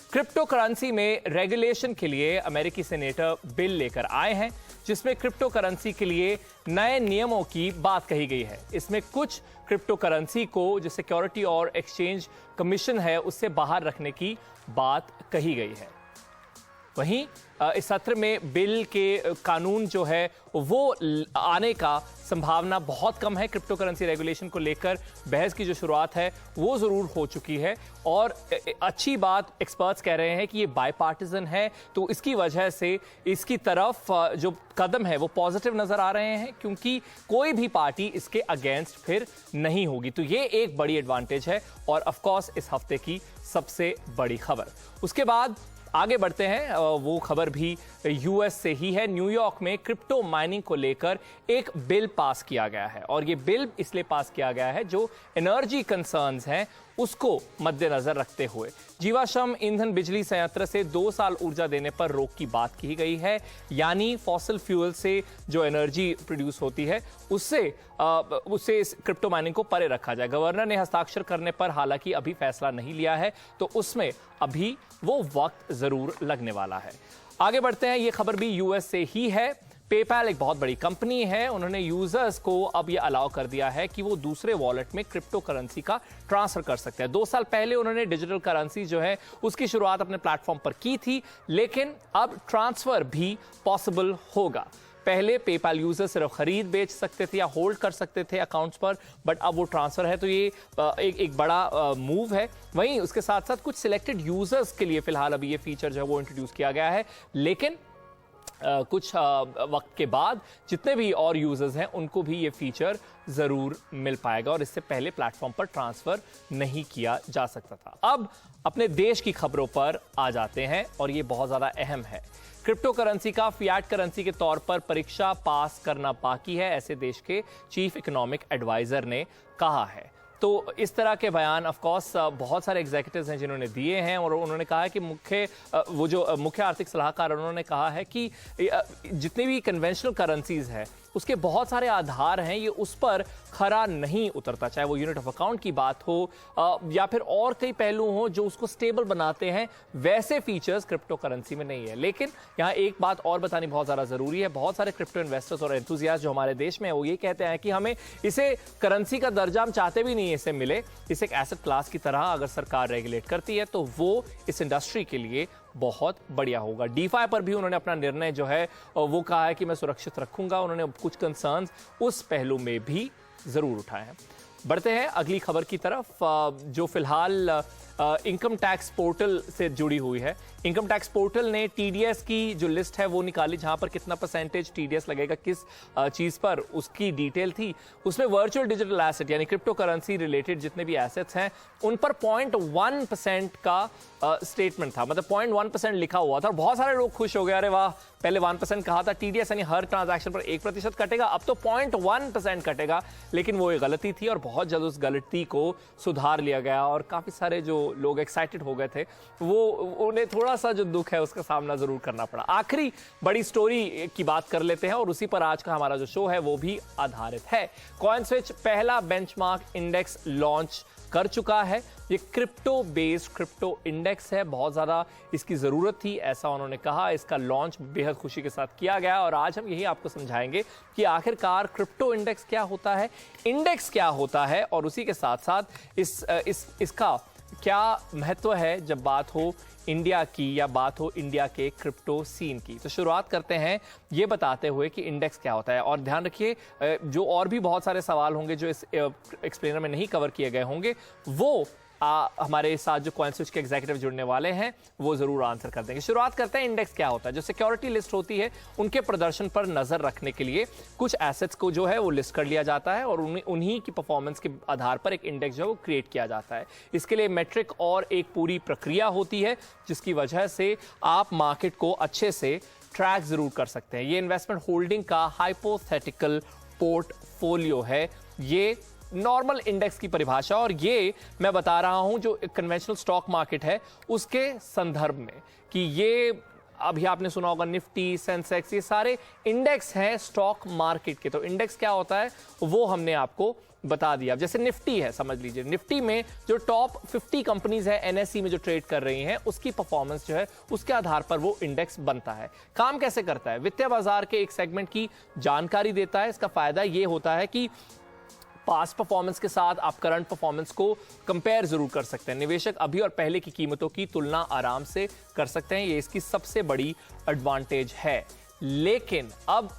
Crypto currency में regulation के लिए अमेरिकी सेनेटर बिल लेकर आए हैं, जिसमें क्रिप्टो करेंसी के लिए नए नियमों की बात कही गई है। इसमें कुछ क्रिप्टो करेंसी को जो सिक्योरिटी और एक्सचेंज कमीशन है उससे बाहर रखने की बात कही गई है। वहीं इस सत्र में बिल के कानून जो है वो आने का संभावना बहुत कम है। क्रिप्टो करेंसी रेगुलेशन को लेकर बहस की जो शुरुआत है वो जरूर हो चुकी है और अच्छी बात एक्सपर्ट्स कह रहे हैं कि ये बायपार्टिजन है, तो इसकी वजह से इसकी तरफ जो कदम है वो पॉजिटिव नजर आ रहे हैं, क्योंकि कोई भी पार्टी इसके अगेंस्ट फिर नहीं होगी। तो ये एक बड़ी एडवांटेज है और ऑफ कोर्स इस हफ्ते की सबसे बड़ी खबर। उसके बाद आगे बढ़ते हैं, वो खबर भी यूएस से ही है। न्यूयॉर्क में क्रिप्टो माइनिंग को लेकर एक बिल पास किया गया है और ये बिल इसलिए पास किया गया है जो एनर्जी कंसर्न्स हैं उसको मद्देनजर रखते हुए जीवाश्म ईंधन बिजली संयंत्र से 2 साल ऊर्जा देने पर रोक की बात की गई है। यानी फॉसिल फ्यूल से जो एनर्जी प्रोड्यूस होती है उससे इस क्रिप्टो माइनिंग को परे रखा जाए। गवर्नर ने हस्ताक्षर करने पर हालांकि अभी फैसला नहीं लिया है, तो उसमें अभी वो वक्त जरूर लगने वाला है। आगे बढ़ते हैं, ये खबर भी यूएस से ही है। पेपैल एक बहुत बड़ी कंपनी है, उन्होंने यूजर्स को अब यह अलाउ कर दिया है कि वो दूसरे वॉलेट में क्रिप्टो करेंसी का ट्रांसफर कर सकते हैं। 2 साल पहले उन्होंने डिजिटल करेंसी जो है उसकी शुरुआत अपने प्लेटफॉर्म पर की थी, लेकिन अब ट्रांसफर भी पॉसिबल होगा। पहले पेपैल यूजर सिर्फ खरीद बेच सकते थे या होल्ड कर सकते थे अकाउंट्स पर, बट अब वो ट्रांसफर है, तो ये एक बड़ा मूव है। वहीं उसके साथ साथ कुछ सिलेक्टेड यूजर्स के लिए फिलहाल अभी ये फीचर जो है वो इंट्रोड्यूस किया गया है, लेकिन कुछ वक्त के बाद जितने भी और यूजर्स हैं उनको भी ये फीचर जरूर मिल पाएगा और इससे पहले प्लेटफॉर्म पर ट्रांसफर नहीं किया जा सकता था। अब अपने देश की खबरों पर आ जाते हैं और ये बहुत ज्यादा अहम है। क्रिप्टो करेंसी का फियाट करेंसी के तौर पर परीक्षा पास करना बाकी है, ऐसे देश के चीफ इकोनॉमिक एडवाइजर ने कहा है। तो इस तरह के बयान ऑफ कोर्स बहुत सारे एग्जीक्यूटिव्स हैं जिन्होंने दिए हैं और उन्होंने कहा है कि मुख्य आर्थिक सलाहकार उन्होंने कहा है कि जितनी भी कन्वेंशनल करेंसीज है उसके बहुत सारे आधार हैं, ये उस पर खरा नहीं उतरता, चाहे वो यूनिट ऑफ अकाउंट की बात हो या फिर और कई पहलू हो जो उसको स्टेबल बनाते हैं, वैसे फीचर्स क्रिप्टो करेंसी में नहीं है। लेकिन यहाँ एक बात और बतानी बहुत ज़्यादा ज़रूरी है। बहुत सारे क्रिप्टो इन्वेस्टर्स और एंथुसियास्ट जो हमारे देश में है वो ये कहते हैं कि हमें इसे करेंसी का दर्जा हम चाहते भी नहीं इसे मिले, इसे एक एसेट क्लास की तरह अगर सरकार रेगुलेट करती है तो वो इस इंडस्ट्री के लिए बहुत बढ़िया होगा। डीफाई पर भी उन्होंने अपना निर्णय जो है वो कहा है कि मैं सुरक्षित रखूंगा। उन्होंने कुछ कंसर्न्स उस पहलू में भी जरूर उठाए हैं। बढ़ते हैं अगली खबर की तरफ, जो फिलहाल इनकम टैक्स पोर्टल से जुड़ी हुई है। इनकम टैक्स पोर्टल ने टीडीएस की जो लिस्ट है वो निकाली, जहां पर कितना परसेंटेज टीडीएस लगेगा किस चीज पर, उसकी डिटेल थी। उसमें वर्चुअल डिजिटल एसेट यानी क्रिप्टो करेंसी रिलेटेड जितने भी एसेट्स हैं उन पर 0.1% का स्टेटमेंट था, मतलब 0.1% लिखा हुआ था और बहुत सारे लोग खुश हो गए, अरे वाह, पहले 1% कहा था टीडीएस यानी हर ट्रांजैक्शन पर 1% कटेगा, अब तो 0.1% कटेगा। लेकिन वो एक गलती थी और बहुत जल्द उस गलती को सुधार लिया गया और काफी सारे जो लोग एक्साइटेड हो गए थे वो उन्हें थोड़ा सा जो दुख है उसका सामना जरूर करना पड़ा। आखिरी बड़ी स्टोरी की बात कर लेते हैं और उसी पर आज का हमारा जो शो है वो भी आधारित है। कॉइनस्विच पहला बेंचमार्क इंडेक्स लॉन्च कर चुका है। ये क्रिप्टो बेस्ड क्रिप्टो इंडेक्स है, बहुत ज्यादा इसकी जरूरत थी, ऐसा उन्होंने कहा। इसका लॉन्च बेहद खुशी के साथ किया गया और आज हम यही आपको समझाएंगे कि आखिरकार क्रिप्टो इंडेक्स क्या होता है, इंडेक्स क्या होता है और उसी के साथ साथ इसका क्या महत्व है जब बात हो इंडिया की या बात हो इंडिया के क्रिप्टो सीन की। तो शुरुआत करते हैं ये बताते हुए कि इंडेक्स क्या होता है और ध्यान रखिए जो और भी बहुत सारे सवाल होंगे जो इस एक्सप्लेनर में नहीं कवर किए गए होंगे वो हमारे साथ जो कॉइनस्विच के एग्जीक्यूटिव जुड़ने वाले हैं वो जरूर आंसर कर देंगे। शुरुआत करते हैं, इंडेक्स क्या होता है। जो सिक्योरिटी लिस्ट होती है उनके प्रदर्शन पर नजर रखने के लिए कुछ एसेट्स को जो है वो लिस्ट कर लिया जाता है और उन्हीं की परफॉर्मेंस के आधार पर एक इंडेक्स जो है वो क्रिएट किया जाता है। इसके लिए मेट्रिक और एक पूरी प्रक्रिया होती है जिसकी वजह से आप मार्केट को अच्छे से ट्रैक जरूर कर सकते हैं। ये इन्वेस्टमेंट होल्डिंग का हाइपोथेटिकल पोर्टफोलियो है, ये नॉर्मल इंडेक्स की परिभाषा, और ये मैं बता रहा हूं जो कन्वेंशनल स्टॉक मार्केट है उसके संदर्भ में कि ये अभी आपने सुना होगा निफ्टी, सेंसेक्स, ये सारे इंडेक्स हैं स्टॉक मार्केट के। तो इंडेक्स क्या होता है वो हमने आपको बता दिया। जैसे निफ्टी है, समझ लीजिए निफ्टी में जो टॉप 50 कंपनीज है एनएसई में जो ट्रेड कर रही हैं, उसकी परफॉर्मेंस जो है उसके आधार पर वो इंडेक्स बनता है। काम कैसे करता है? वित्तीय बाजार के एक सेगमेंट की जानकारी देता है। इसका फायदा ये होता है कि पास्ट परफॉर्मेंस के साथ आप करंट परफॉर्मेंस को कंपेयर जरूर कर सकते हैं। निवेशक अभी और पहले की कीमतों की तुलना आराम से कर सकते हैं, ये इसकी सबसे बड़ी एडवांटेज है। लेकिन अब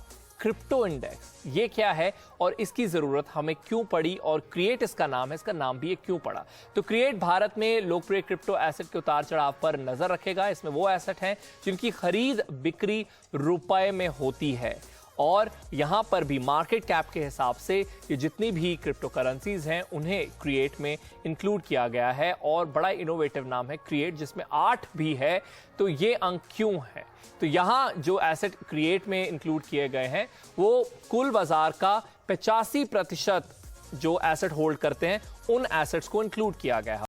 क्रिप्टो इंडेक्स ये क्या है और इसकी जरूरत हमें क्यों पड़ी, और क्रिएट इसका नाम है, इसका नाम भी ये क्यों पड़ा? तो क्रिएट भारत में लोकप्रिय क्रिप्टो एसेट के उतार चढ़ाव पर नजर रखेगा। इसमें वो एसेट हैं जिनकी खरीद बिक्री रुपए में होती है, और यहां पर भी मार्केट कैप के हिसाब से ये जितनी भी क्रिप्टो करेंसीज हैं उन्हें क्रिएट में इंक्लूड किया गया है। और बड़ा इनोवेटिव नाम है क्रिएट, जिसमें 8 भी है। तो ये अंक क्यों है? तो यहां जो एसेट क्रिएट में इंक्लूड किए गए हैं वो कुल बाजार का 85% जो एसेट होल्ड करते हैं उन एसेट्स को इंक्लूड किया गया है।